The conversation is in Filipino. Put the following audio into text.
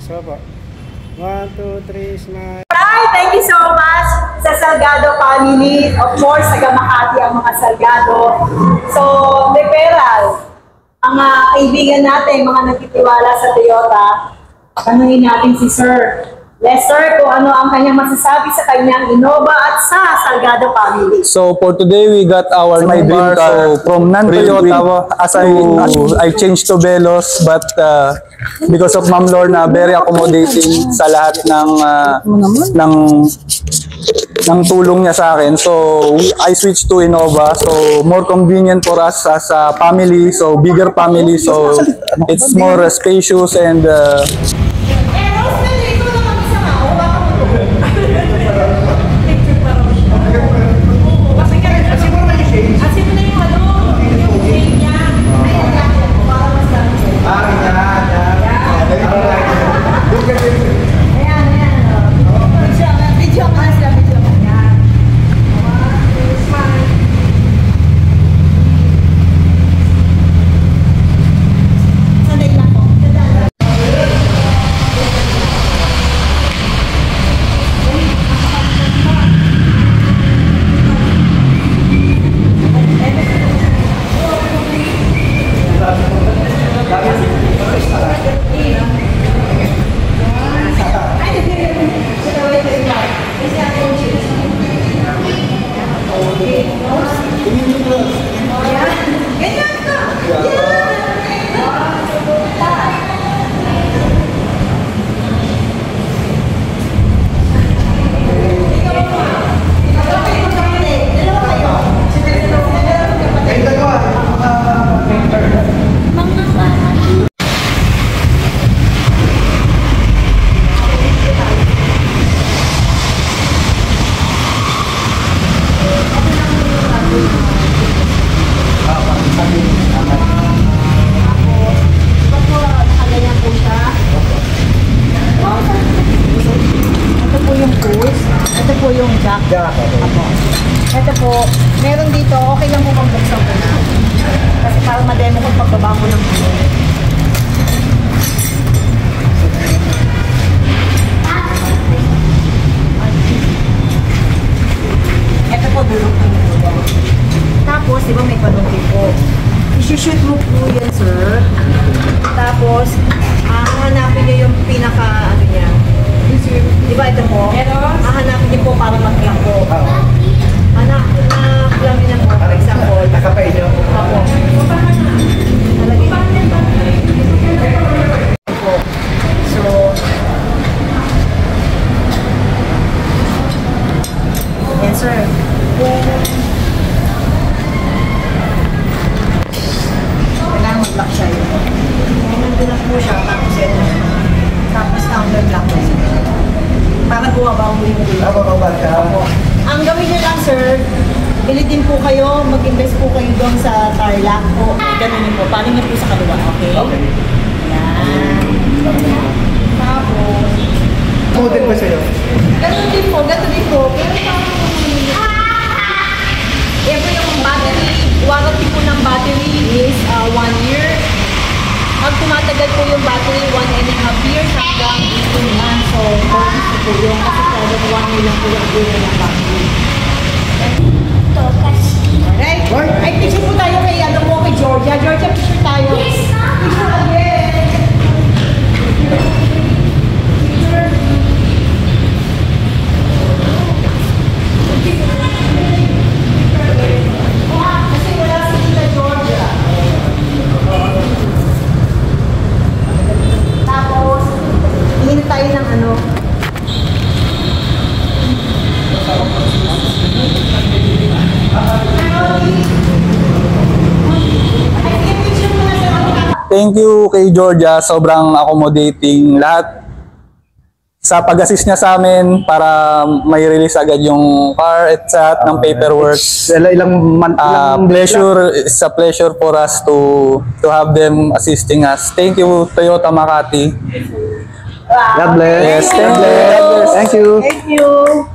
So po. 1, 2, 3, smile. Alright, thank you so much sa Salgado family. Of course, taga Makati ang mga Salgado. So, referral. Ang kaibigan natin, mga nagtitiwala sa Toyota, tanungin natin si Sir Lester kung ano ang kanyang masasabi sa kanyang Innova at sa Salgado family. So for today, we got our my dream car from non-Toyota as I changed to Velos, but because of Ma'am Lorna, very accommodating sa lahat ng tulong niya sa akin. So I switched to Innova, so more convenient for us as a family, so bigger family, so it's more spacious and ito po, meron dito, okay lang mo magbuksan ko na. Kasi parang mademo kung pagbaba ko ng buhay. Ito po, dulog ng ito. Tapos, di ba may panungkit po? I-shoot mo po yan, sir. Tapos, hanapin niyo yung pinaka, ano niya. Di ba ito po? Hanapin niyo po para mag-clamp po. Clamp niya po, for example. Nakapay niyo. Opo. Nalagay po. So, yes sir. Kailangan mag-lock siya yun. Nandun na po siya, tapos ito. Tapos counter lock po siya. Para buwaba mo yung ulo. Ang gawin niyo lang sir, bili din po kayo, mag-invest po kayo doon sa Tarlac po. Ganun po, paano niyo po sa kaliwa, okay? Okay. Yan. Tapos, Model ba sa'yo? ganun din po. Pero parang, yung battery, warranty po ng battery is 1 year. Pag tumatagal po yung battery, 1.5 years hanggang 18 months. So, bonus po yung kasi talagang 1 year lang po yung duration ng battery. Alright? Ay, picture po tayo kay, kay Georgia. Georgia, picture tayo. Yes, picture again. Kasi wala si Tita Georgia. Tapos, hingin tayo ng ano. thank you kay Georgia, sobrang accommodating lahat sa pag-assist niya sa amin para may release agad yung car at sa ng paperwork. It's a pleasure for us to have them assisting us. Thank you Toyota Makati. God bless. Yes, thank you. Thank you.